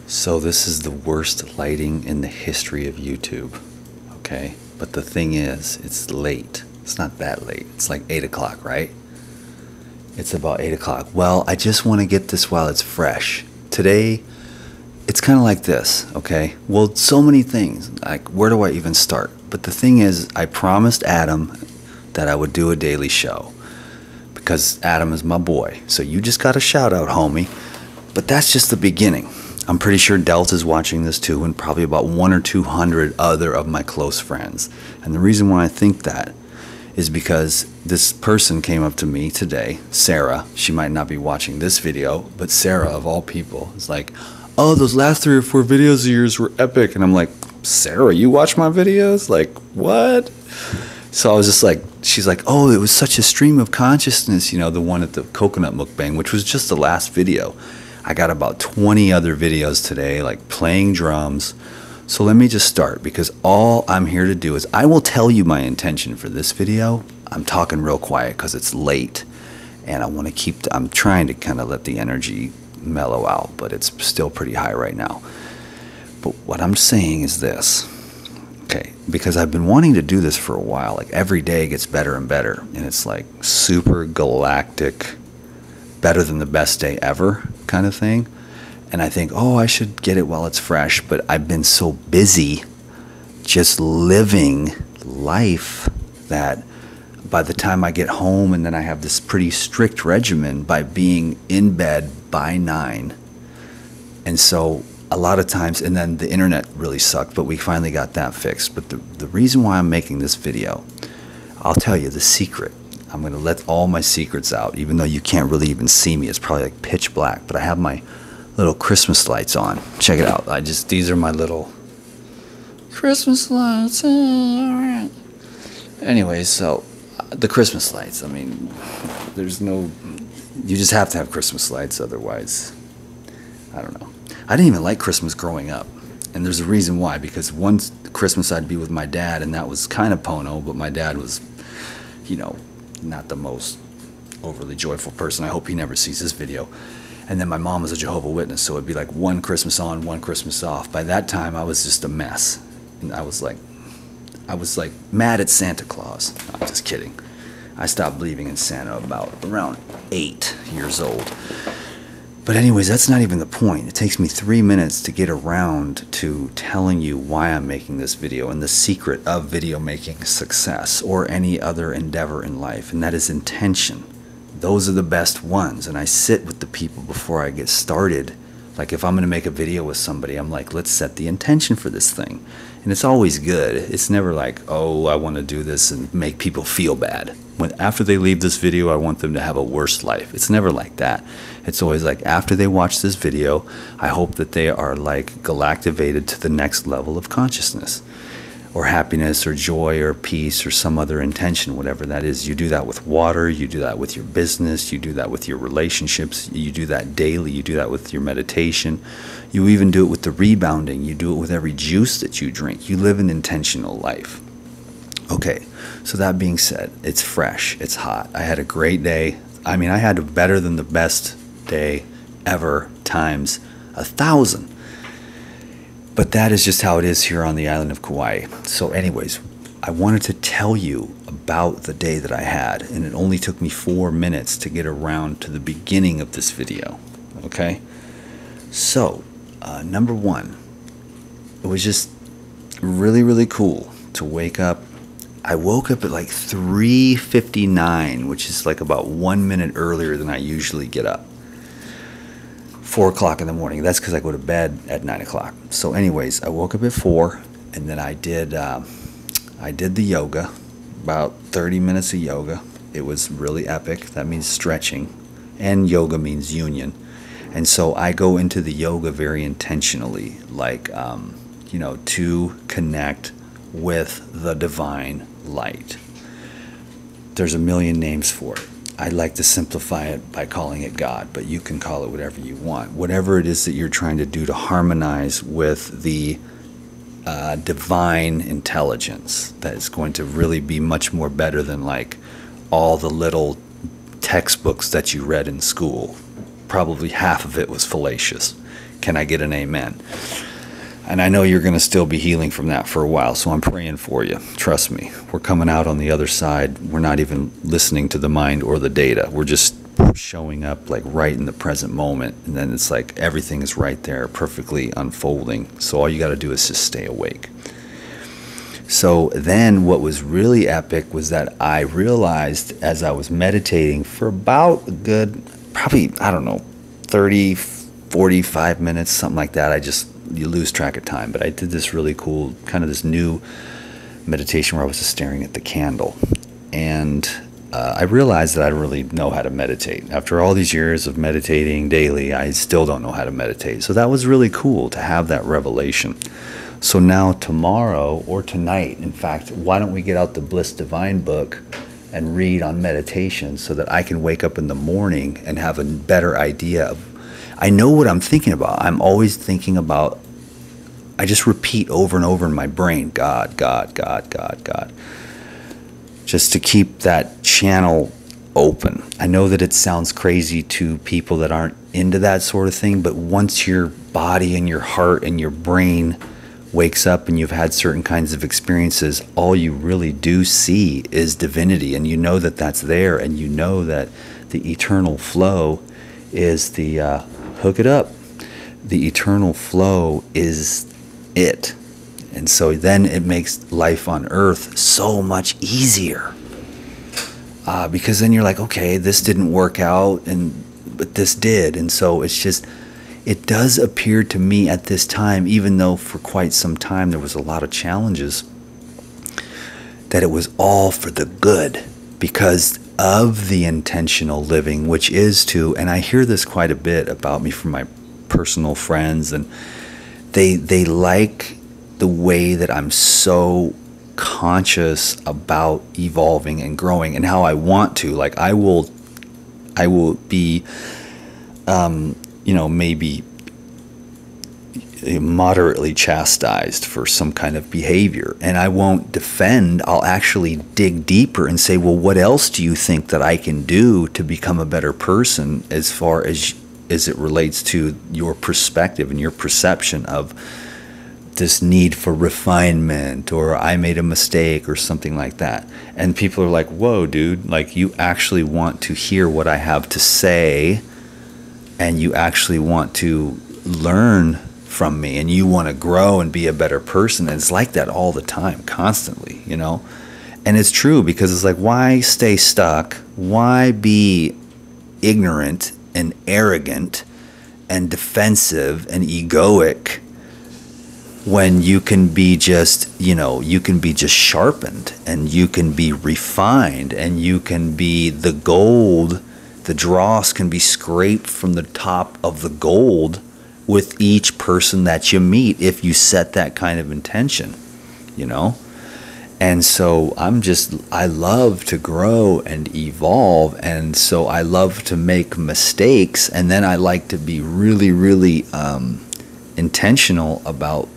So this is the worst lighting in the history of YouTube, okay? But the thing is, it's late. It's not that late. It's like 8 o'clock, right? It's about 8 o'clock. Well, I just want to get this while it's fresh. Today, it's kind of like this, okay? Well, so many things. Like, where do I even start? But the thing is, I promised Adam that I would do a daily show because Adam is my boy. So you just got a shout out, homie. But that's just the beginning. I'm pretty sure Delta's watching this too, and probably about 100 or 200 other of my close friends. And the reason why I think that is because this person came up to me today, Sarah. She might not be watching this video, but Sarah, of all people, is like, oh, those last 3 or 4 videos of yours were epic. And I'm like, Sarah, you watch my videos? Like, what? So I was just like, she's like, oh, it was such a stream of consciousness, you know, the one at the coconut mukbang, which was just the last video. I got about 20 other videos today, like playing drums. So let me just start, because all I'm here to do is I will tell you my intention for this video. I'm talking real quiet because it's late, and I want to keep, I'm trying to kind of let the energy mellow out, but it's still pretty high right now. But what I'm saying is this, okay, because I've been wanting to do this for a while, like every day gets better and better, and it's like super galactic, better than the best day ever kind of thing. And I think, oh, I should get it while it's fresh, but I've been so busy just living life that by the time I get home, and then I have this pretty strict regimen by being in bed by 9. And so a lot of times, and then the internet really sucked, but we finally got that fixed. But the reason why I'm making this video, I'll tell you the secret. I'm going to let all my secrets out, even though you can't really even see me. It's probably like pitch black, but I have my little Christmas lights on. Check it out. These are my little Christmas lights. All right. Anyways, so the Christmas lights, I mean, there's no, you just have to have Christmas lights, otherwise, I don't know. I didn't even like Christmas growing up, and there's a reason why, because one Christmas I'd be with my dad, and that was kind of Pono, but my dad was, you know, not the most overly joyful person. I hope he never sees this video. And then my mom was a Jehovah's Witness, so it'd be like one Christmas on, one Christmas off. By that time, I was just a mess. And I was like mad at Santa Claus. No, I'm just kidding. I stopped believing in Santa about around 8 years old. But anyways, that's not even the point. It takes me 3 minutes to get around to telling you why I'm making this video and the secret of video making success or any other endeavor in life, and that is intention. Those are the best ones, and I sit with the people before I get started. Like if I'm going to make a video with somebody, I'm like, let's set the intention for this thing. And it's always good. It's never like, oh, I want to do this and make people feel bad. After they leave this video, I want them to have a worse life. It's never like that. It's always like, after they watch this video, I hope that they are like galactivated to the next level of consciousness, or happiness, or joy, or peace, or some other intention, whatever that is. You do that with water, you do that with your business, you do that with your relationships, you do that daily, you do that with your meditation, you even do it with the rebounding, you do it with every juice that you drink. You live an intentional life. Okay, so that being said, it's fresh, it's hot. I had a great day. I mean, I had a better than the best day ever times 1,000. But that is just how it is here on the island of Kauai. So anyways, I wanted to tell you about the day that I had, and it only took me 4 minutes to get around to the beginning of this video, okay? So, number one, it was just really, really cool to wake up. I woke up at like 3:59, which is like about 1 minute earlier than I usually get up. 4 o'clock in the morning. That's because I go to bed at 9 o'clock. So anyways, I woke up at 4, and then I did the yoga, about 30 minutes of yoga. It was really epic. That means stretching, and yoga means union. And so I go into the yoga very intentionally, like, you know, to connect with the divine light. There's a million names for it. I like to simplify it by calling it God, but you can call it whatever you want. Whatever it is that you're trying to do to harmonize with the divine intelligence, that is going to really be much more better than like all the little textbooks that you read in school. Probably half of it was fallacious. Can I get an amen? And I know you're going to still be healing from that for a while, so I'm praying for you. Trust me. We're coming out on the other side. We're not even listening to the mind or the data. We're just showing up like right in the present moment, and then it's like everything is right there, perfectly unfolding. So all you got to do is just stay awake. So then what was really epic was that I realized as I was meditating for about a good, probably, I don't know, 30, 45 minutes, something like that. You lose track of time, but I did this really cool, kind of this new meditation where I was just staring at the candle. And I realized that I don't really know how to meditate. After all these years of meditating daily, I still don't know how to meditate. So that was really cool to have that revelation. So now tomorrow or tonight, in fact, why don't we get out the Bliss Divine book and read on meditation so that I can wake up in the morning and have a better idea of, I know what I'm thinking about. I'm always thinking about, I just repeat over and over in my brain, God, God, God, God, God. Just to keep that channel open. I know that it sounds crazy to people that aren't into that sort of thing, but once your body and your heart and your brain wakes up and you've had certain kinds of experiences, all you really do see is divinity, and you know that that's there, and you know that the eternal flow is the hook it up. The eternal flow is it. And so then it makes life on earth so much easier. Because then you're like, okay, this didn't work out, but this did. And so it's just, it does appear to me at this time, even though for quite some time there was a lot of challenges, that it was all for the good because of the intentional living, which is to, and I hear this quite a bit about me from my personal friends, and they like the way that I'm so conscious about evolving and growing and how I want to. Like I will be, maybe moderately chastised for some kind of behavior, and I won't defend. I'll actually dig deeper and say, well, what else do you think that I can do to become a better person as far as it relates to your perspective and your perception of this need for refinement, or I made a mistake or something like that. And people are like, whoa, dude, like you actually want to hear what I have to say, and you actually want to learn from me, and you want to grow and be a better person. And it's like that all the time, constantly, and it's true, because it's like, why stay stuck? Why be ignorant and arrogant and defensive and egoic when you can be just, you can be just sharpened, and you can be refined, and you can be the gold. The dross can be scraped from the top of the gold with each person that you meet if you set that kind of intention, And so I love to grow and evolve, and so I love to make mistakes, and then I like to be really, really intentional about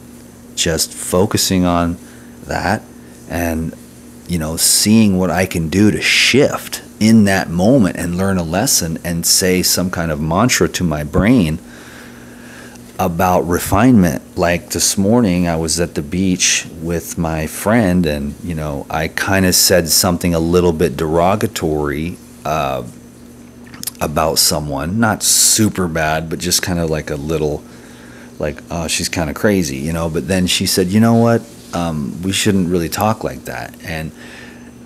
just focusing on that and, seeing what I can do to shift in that moment and learn a lesson and say some kind of mantra to my brain about refinement. Like this morning, I was at the beach with my friend, and I kind of said something a little bit derogatory about someone, not super bad, but just kind of like a little, like, oh, she's kind of crazy, But then she said, you know what, we shouldn't really talk like that.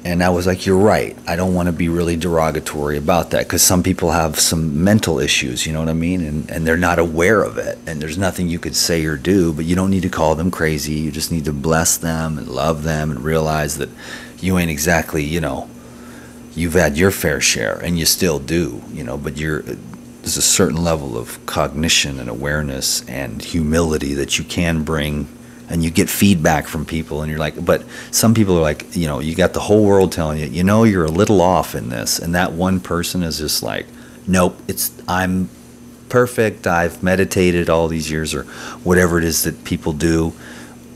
And I was like, you're right. I don't want to be really derogatory about that, because some people have some mental issues, you know what I mean? And they're not aware of it. And there's nothing you could say or do, but you don't need to call them crazy. You just need to bless them and love them and realize that you ain't exactly, you've had your fair share, and you still do, but there's a certain level of cognition and awareness and humility that you can bring. And you get feedback from people, and you're like, but some people are like, you got the whole world telling you, you're a little off in this. And that one person is just like, nope, I'm perfect. I've meditated all these years, or whatever it is that people do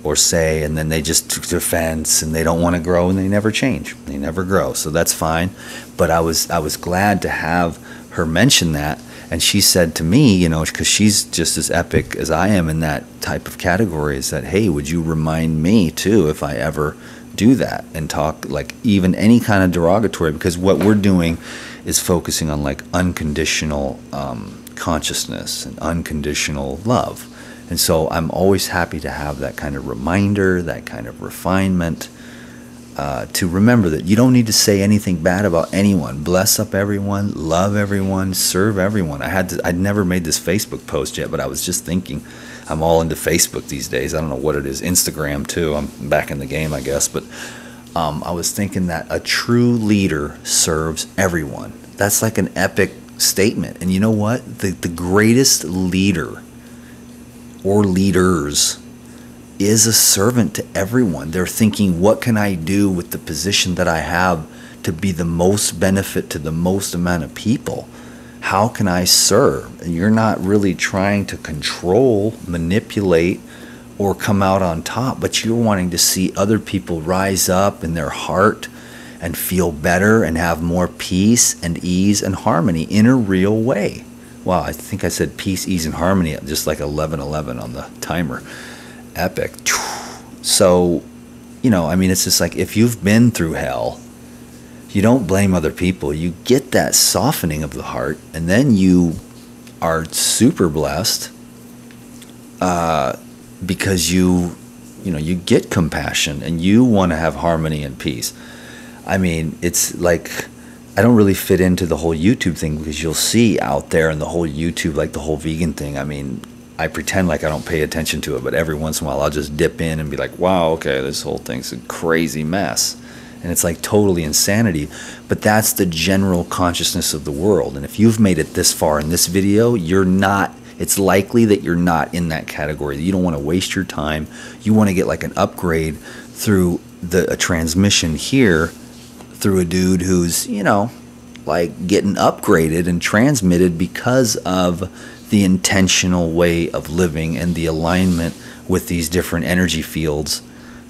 or say. And then they just took their fence, and they don't want to grow, and they never change. They never grow. So that's fine. But I was glad to have her mention that. And she said to me, you know, because she's just as epic as I am in that type of category, is that, hey, would you remind me too if I ever do that and talk like even any kind of derogatory? Because what we're doing is focusing on like unconditional consciousness and unconditional love. And so I'm always happy to have that kind of reminder, that kind of refinement, to remember that you don't need to say anything bad about anyone. Bless up everyone, love everyone, serve everyone. I'd never made this Facebook post yet, but I was just thinking, I'm all into Facebook these days. I don't know what it is. Instagram too. I'm back in the game, I guess. But I was thinking that a true leader serves everyone. That's like an epic statement. And you know what? The greatest leader or leaders is a servant to everyone. They're thinking, what can I do with the position that I have to be the most benefit to the most amount of people? How can I serve? And you're not really trying to control, manipulate, or come out on top, but you're wanting to see other people rise up in their heart and feel better and have more peace and ease and harmony in a real way. Wow, I think I said peace, ease, and harmony at just like 11:11 on the timer. Epic. So, you know, I mean, it's just like if you've been through hell, you don't blame other people. You get that softening of the heart, and then you are super blessed because you get compassion and you want to have harmony and peace. I mean, it's like I don't really fit into the whole YouTube thing because you'll see out there in the whole YouTube, like the whole vegan thing. I mean, I pretend like I don't pay attention to it, but every once in a while I'll just dip in and be like, wow, okay, this whole thing's a crazy mess. And it's like totally insanity. But that's the general consciousness of the world. And if you've made it this far in this video, you're not, it's likely that you're not in that category. You don't want to waste your time. You want to get like an upgrade through a transmission here through a dude who's, you know, like getting upgraded and transmitted because of the intentional way of living and the alignment with these different energy fields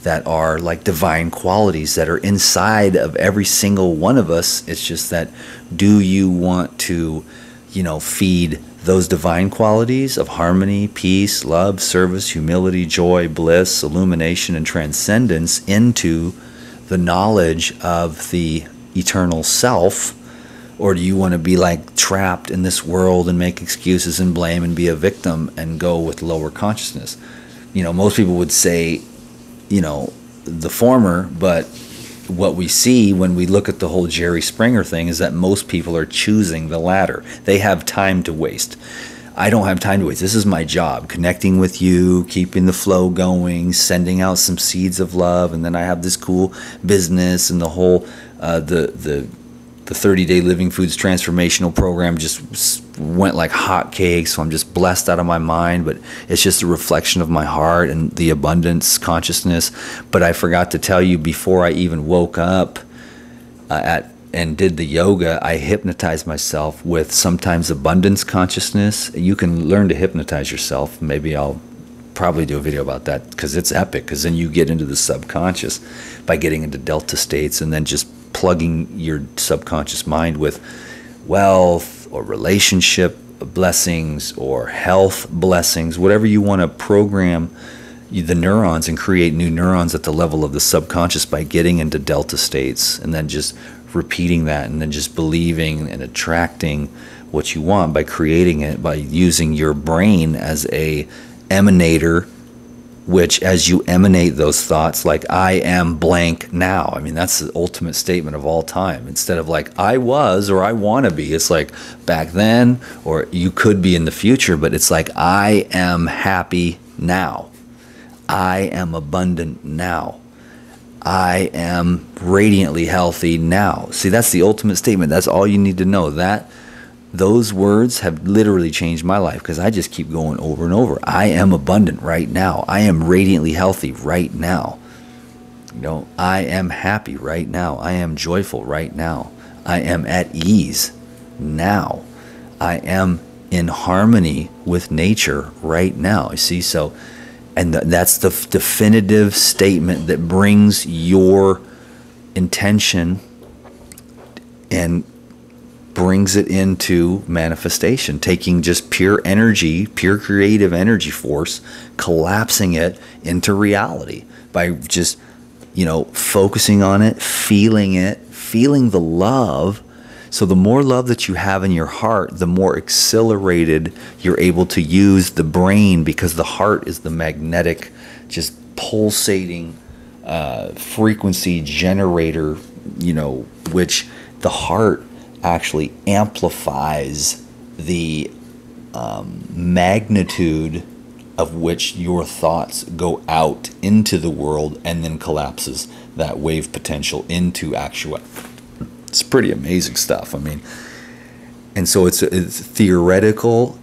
that are like divine qualities that are inside of every single one of us. It's just that, do you want to, you know, feed those divine qualities of harmony, peace, love, service, humility, joy, bliss, illumination, and transcendence into the knowledge of the eternal self? Or do you want to be like trapped in this world and make excuses and blame and be a victim and go with lower consciousness? You know, most people would say, you know, the former, but what we see when we look at the whole Jerry Springer thing is that most people are choosing the latter. They have time to waste. I don't have time to waste. This is my job, connecting with you, keeping the flow going, sending out some seeds of love, and then I have this cool business and the whole the 30-day Living Foods transformational program just went like hotcakes. So I'm just blessed out of my mind, but it's just a reflection of my heart and the abundance consciousness. But I forgot to tell you, before I even woke up and did the yoga, I hypnotized myself with sometimes abundance consciousness. You can learn to hypnotize yourself. Maybe I'll probably do a video about that because it's epic, because then you get into the subconscious by getting into delta states and then just plugging your subconscious mind with wealth or relationship blessings or health blessings, whatever you want to program the neurons and create new neurons at the level of the subconscious by getting into delta states and then just repeating that and then just believing and attracting what you want by creating it, by using your brain as a emanator, which as you emanate those thoughts, like I am blank now. I mean, that's the ultimate statement of all time. Instead of like I was or I want to be, it's like back then, or you could be in the future, but it's like I am happy now. I am abundant now. I am radiantly healthy now. See, that's the ultimate statement. That's all you need to know. Those words have literally changed my life because I just keep going over and over. I am abundant right now. I am radiantly healthy right now. You know, I am happy right now. I am joyful right now. I am at ease now. I am in harmony with nature right now. You see, so, and that's the definitive statement that brings your intention and brings it into manifestation, taking just pure energy, pure creative energy force, collapsing it into reality by just, focusing on it, feeling the love. So the more love that you have in your heart, the more accelerated you're able to use the brain, because the heart is the magnetic, just pulsating frequency generator, which the heart actually amplifies the magnitude of which your thoughts go out into the world and then collapses that wave potential into actual. It's pretty amazing stuff. I mean, and so it's theoretical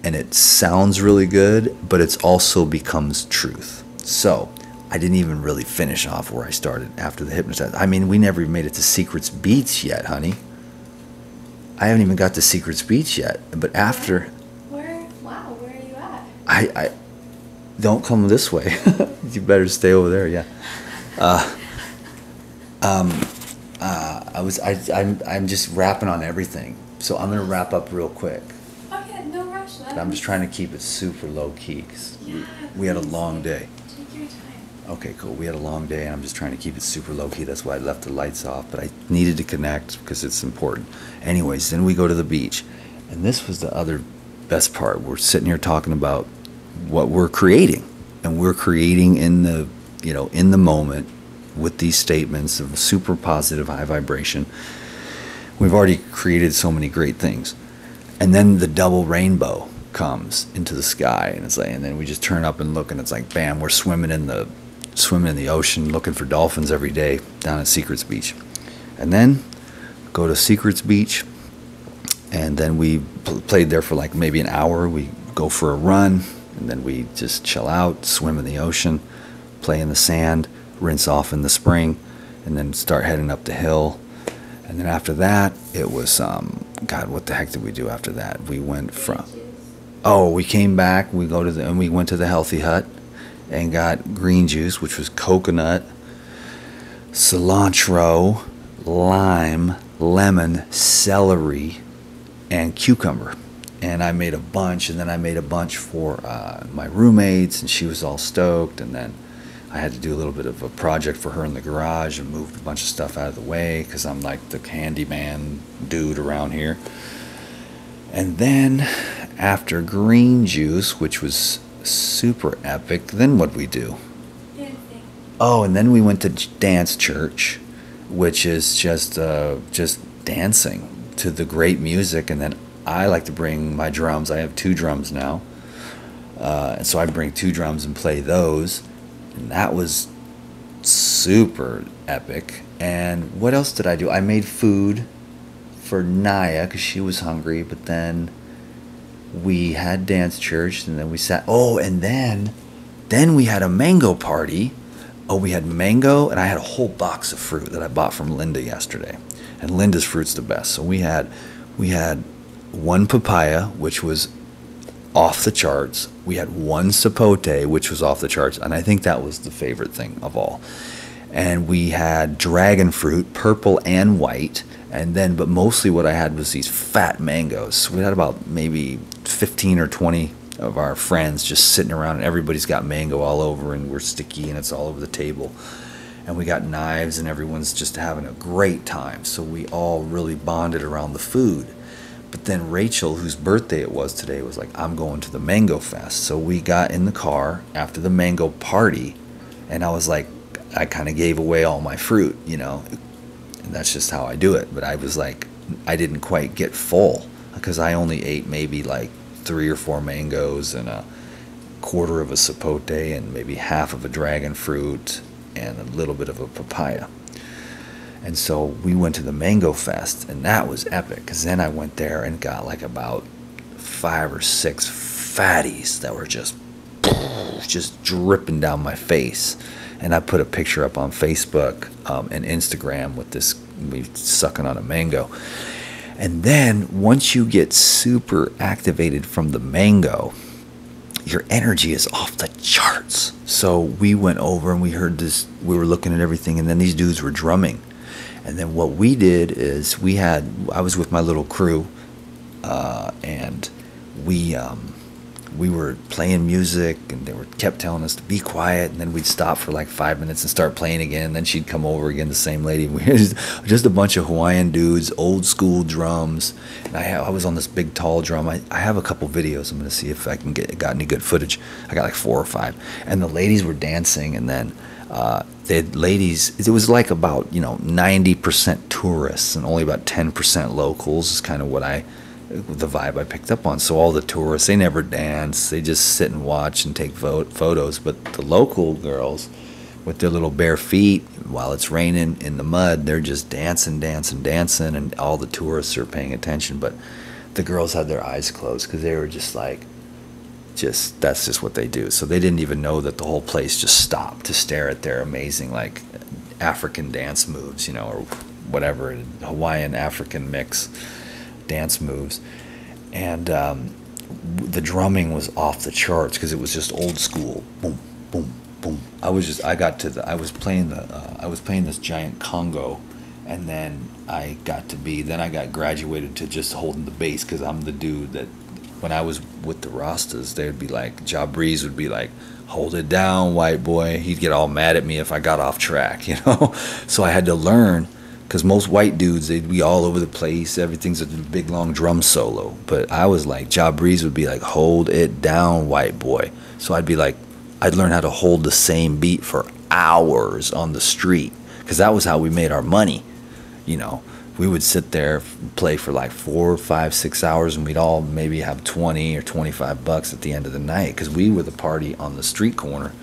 and it sounds really good, but it's also becomes truth. So I didn't even really finish off where I started after the hypnotist. I mean, we never even made it to Secrets Beach yet, honey. I haven't even got to Secrets Beach yet. But after... Where are you at? I don't come this way. You better stay over there, yeah. I'm just wrapping on everything. So I'm going to wrap up real quick. Okay, no rush. But I'm just trying to keep it super low key, because we had a long day. Take your time. Okay, cool. We had a long day, and I'm just trying to keep it super low-key. That's why I left the lights off, but I needed to connect because it's important. Anyways, then we go to the beach, and this was the other best part. We're sitting here talking about what we're creating, and we're creating in the, in the moment with these statements of super positive, high vibration. We've already created so many great things. And then the double rainbow comes into the sky, and it's like, and then we just turn up and look, and it's like, bam, we're swimming in the ocean looking for dolphins every day down at Secrets Beach. And then go to Secrets Beach, and then we played there for like maybe an hour. We go for a run, and then we just chill out, swim in the ocean, play in the sand, rinse off in the spring, and then start heading up the hill. And then after that, it was God, what the heck did we do after that? We went from we came back, we went to the Healthy Hut and got green juice, which was coconut, cilantro, lime, lemon, celery, and cucumber. And I made a bunch, and then I made a bunch for my roommates, and she was all stoked. And then I had to do a little bit of a project for her in the garage and moved a bunch of stuff out of the way because I'm like the handyman dude around here. And then after green juice, which was super epic, then what'd we do? Dancing. Oh, and then we went to dance church, which is just dancing to the great music. And then I like to bring my drums. I have 2 drums now. And so I bring 2 drums and play those. And that was super epic. And what else did I do? I made food for Naya because she was hungry. But then we had dance church, and then we sat. Oh, and then we had a mango party. Oh, we had mango, and I had a whole box of fruit that I bought from Linda yesterday. And Linda's fruit's the best. So we had 1 papaya, which was off the charts. We had 1 sapote, which was off the charts, and I think that was the favorite thing of all. And we had dragon fruit, purple and white, but mostly what I had was these fat mangoes. So we had about maybe 15 or 20 of our friends just sitting around, and everybody's got mango all over, and we're sticky, and it's all over the table. And we got knives, and everyone's just having a great time. So we all really bonded around the food. But then Rachel, whose birthday it was today, was like, I'm going to the Mango Fest. So we got in the car after the mango party, and I was like, I kind of gave away all my fruit, and that's just how I do it. But I was like, I didn't quite get full because I only ate maybe like 3 or 4 mangoes and a quarter of a sapote and maybe half of a dragon fruit and a little bit of a papaya. And so we went to the Mango Fest, and that was epic because then I went there and got like about 5 or 6 fatties that were just dripping down my face. And I put a picture up on Facebook and Instagram with me sucking on a mango. And then once you get super activated from the mango, your energy is off the charts. So we went over and we heard this, we were looking at everything, and then these dudes were drumming. And then what we did is I was with my little crew, and we were playing music, and they kept telling us to be quiet, and then we'd stop for like 5 minutes and start playing again, and then she'd come over again, the same lady. We were just a bunch of Hawaiian dudes, old school drums, and I was on this big tall drum. I have a couple videos. I'm going to see if I can got any good footage. I got like 4 or 5, and the ladies were dancing, and then it was like about 90% tourists and only about 10% locals is kind of the vibe I picked up on. So all the tourists, they never dance, they just sit and watch and take photos. But the local girls with their little bare feet, while it's raining in the mud, they're just dancing, and all the tourists are paying attention. But the girls had their eyes closed because they were just like, that's just what they do. So they didn't even know that the whole place just stopped to stare at their amazing like African dance moves, or whatever, Hawaiian African mix dance moves. And the drumming was off the charts because it was just old school, boom, boom, boom. I was playing this giant congo, and then I got graduated to just holding the bass because I'm the dude that, when I was with the Rastas, they'd be like, Ja Breeze would be like, hold it down, white boy. He'd get all mad at me if I got off track, So I had to learn, because most white dudes, they'd be all over the place. Everything's a big, long drum solo. But I was like, Ja Breeze would be like, hold it down, white boy. So I'd learn how to hold the same beat for hours on the street, because that was how we made our money, We would sit there, play for like 4, 5, 6 hours, and we'd all maybe have 20 or 25 bucks at the end of the night, because we were the party on the street corner,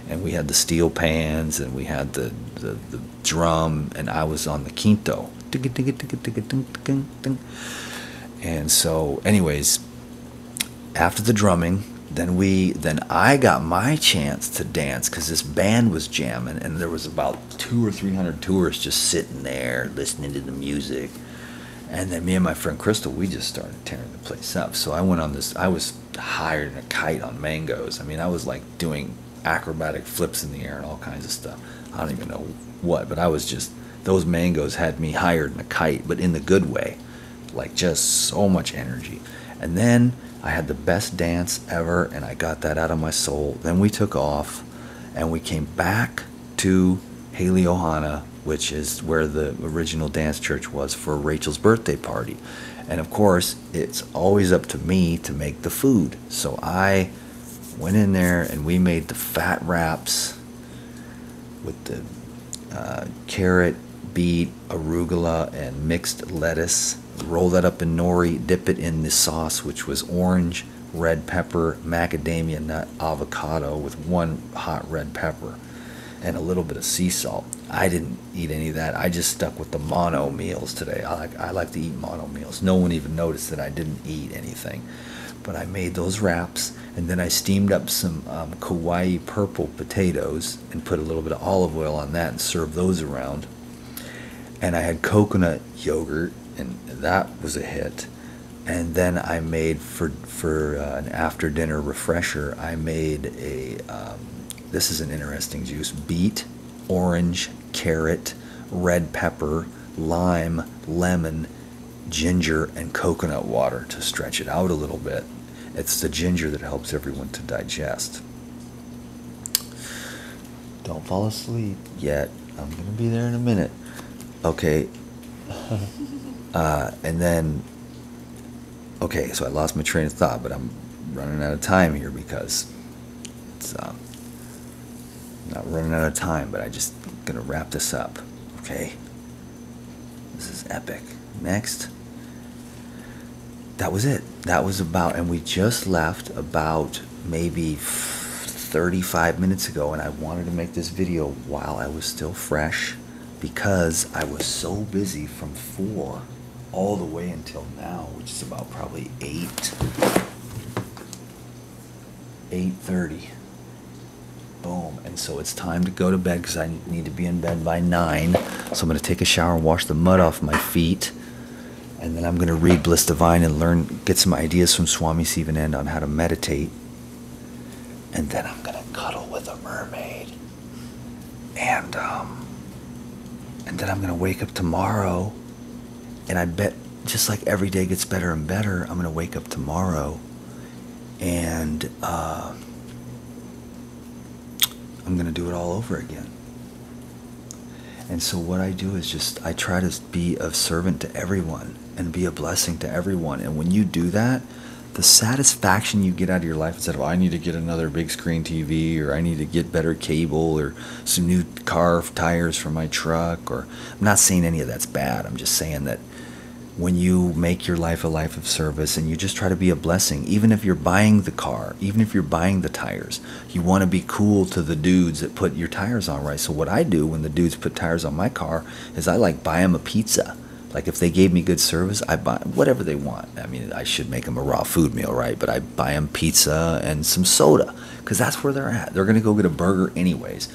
and we had the steel pans, and we had the drum, and I was on the quinto. And so, anyways, after the drumming, then I got my chance to dance, because this band was jamming, and there was about 200 or 300 tourists just sitting there listening to the music. And then me and my friend Crystal, we just started tearing the place up. So I went on this, I was higher than a kite on mangoes. I mean, I was like doing acrobatic flips in the air and all kinds of stuff. I don't even know what, but those mangoes had me higher than a kite, but in the good way. Like just so much energy. And then I had the best dance ever, and I got that out of my soul. Then we took off, and we came back to Haley Ohana, which is where the original dance church was, for Rachel's birthday party. And of course, it's always up to me to make the food. So I went in there, and we made the fat wraps with the carrot, beet, arugula, and mixed lettuce. Roll that up in nori, dip it in the sauce, which was orange, red pepper, macadamia nut, avocado with 1 hot red pepper, and a little bit of sea salt. I didn't eat any of that. I just stuck with the mono meals today. I like to eat mono meals. No one even noticed that I didn't eat anything. But I made those wraps, and then I steamed up some Kauai purple potatoes and put a little bit of olive oil on that and served those around. And I had coconut yogurt, and that was a hit. And then I made for an after dinner refresher, I made this is an interesting juice: beet, orange, carrot, red pepper, lime, lemon, ginger, and coconut water to stretch it out a little bit. It's the ginger that helps everyone to digest. Don't fall asleep yet. I'm going to be there in a minute. Okay. And then, okay, so I lost my train of thought, but I'm running out of time here because it's not running out of time, but I just gonna wrap this up. Okay, this is epic. Next, that was it. That was about, and we just left about maybe 35 minutes ago, and I wanted to make this video while I was still fresh, because I was so busy from 4 all the way until now, which is about probably 8:30. Boom. And so it's time to go to bed, because I need to be in bed by 9. So I'm going to take a shower and wash the mud off my feet, and then I'm going to read Bliss Divine and get some ideas from Swami Sivananda on how to meditate, and then I'm going to cuddle with a mermaid, and And then I'm going to wake up tomorrow, and I bet just like every day gets better and better, I'm going to wake up tomorrow and I'm going to do it all over again. And so what I do is just, I try to be a servant to everyone and be a blessing to everyone. And when you do that, the satisfaction you get out of your life, instead of, I need to get another big screen TV, or I need to get better cable, or some new car tires for my truck, or, I'm not saying any of that's bad. I'm just saying that when you make your life a life of service and you just try to be a blessing, even if you're buying the car, even if you're buying the tires, you want to be cool to the dudes that put your tires on right. So what I do when the dudes put tires on my car is I like buy them a pizza. Like if they gave me good service, I buy whatever they want. I mean, I should make them a raw food meal, right? But I buy them pizza and some soda because that's where they're at. They're going to go get a burger anyways.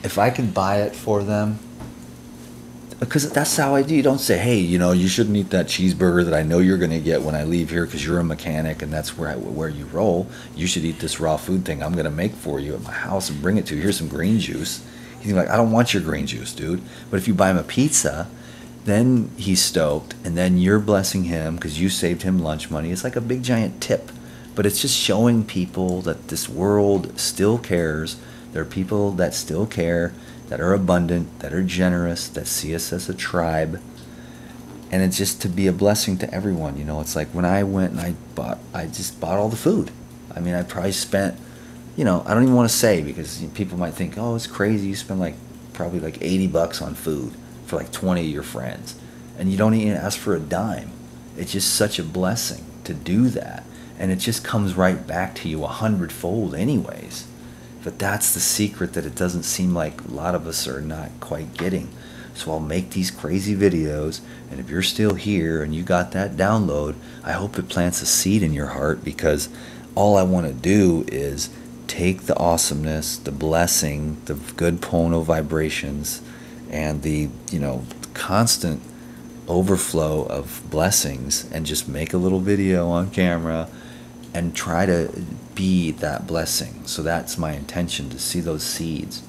If I can buy it for them, because that's how I do. You don't say, hey, you shouldn't eat that cheeseburger that I know you're going to get when I leave here because you're a mechanic and that's where you roll. You should eat this raw food thing I'm going to make for you at my house and bring it to you. Here's some green juice. He's like, I don't want your green juice, dude. But if you buy him a pizza, then he's stoked, and then you're blessing him because you saved him lunch money. It's like a big giant tip. But it's just showing people that this world still cares. There are people that still care, that are abundant, that are generous, that see us as a tribe. And it's just to be a blessing to everyone. It's like when I went and I just bought all the food. I mean, I probably spent, I don't even want to say, because people might think, oh, it's crazy. You spend probably like $80 on food for like 20 of your friends. And you don't even ask for a dime. It's just such a blessing to do that. And it just comes right back to you 100-fold anyways. But that's the secret that it doesn't seem like a lot of us are not quite getting. So I'll make these crazy videos, and if you're still here and you got that download, I hope it plants a seed in your heart, because all I want to do is take the awesomeness, the blessing, the good Pono vibrations, and the constant overflow of blessings, and just make a little video on camera and try to be that blessing. So that's my intention, to see those seeds.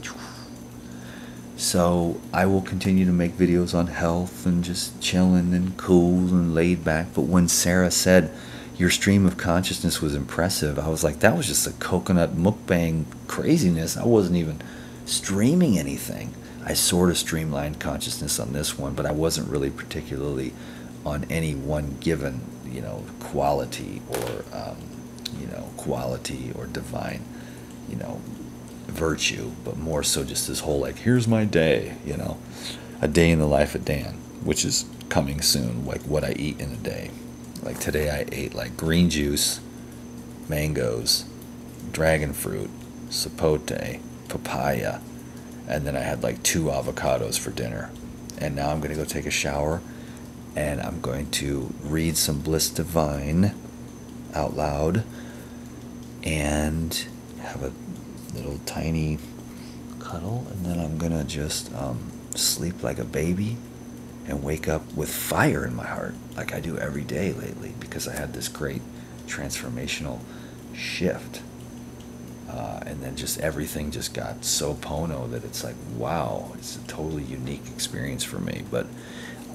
So I will continue to make videos on health and just chilling and cool and laid back. But when Sarah said your stream of consciousness was impressive, I was like, that was just a coconut mukbang craziness. I wasn't even streaming anything. I sort of streamlined consciousness on this one, but I wasn't really particularly on any one given, quality or divine, virtue, but more so just this whole here's my day, a day in the life of Dan, which is coming soon, like what I eat in a day. Like today I ate green juice, mangoes, dragon fruit, sapote, papaya, and then I had 2 avocados for dinner. And now I'm going to go take a shower, and I'm going to read some Bliss Divine out loud and have a little tiny cuddle, and then I'm going to just sleep like a baby and wake up with fire in my heart like I do every day lately, because I had this great transformational shift. And then just everything just got so Pono that it's like, wow, it's a totally unique experience for me. But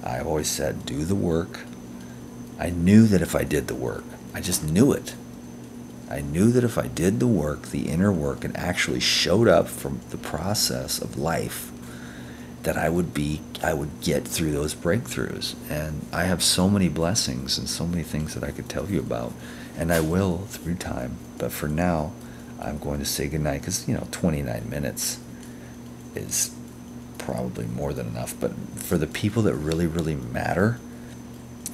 I've always said, do the work. I knew that if I did the work, I just knew it. I knew that if I did the work, the inner work, and actually showed up from the process of life, that I would get through those breakthroughs. And I have so many blessings and so many things that I could tell you about, and I will through time. But for now, I'm going to say goodnight, because 29 minutes is probably more than enough. But for the people that really, really matter,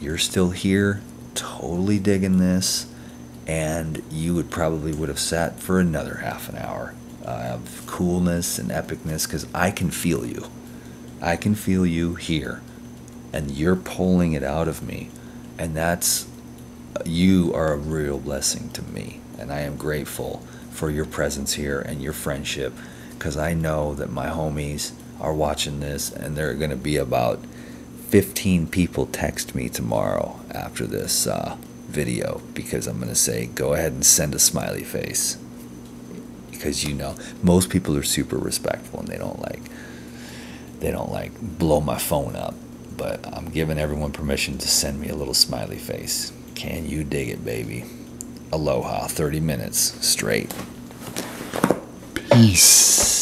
you're still here, totally digging this, and you would have sat for another half an hour of coolness and epicness, because I can feel you. I can feel you here, and you're pulling it out of me, and you are a real blessing to me, and I am grateful for your presence here and your friendship, because I know that my homies are watching this, and there are going to be about 15 people text me tomorrow after this video, because I'm going to say, go ahead and send a smiley face, because most people are super respectful, and they don't they don't like blow my phone up. But I'm giving everyone permission to send me a little smiley face. Can you dig it, baby? Aloha, 30 minutes straight. Peace.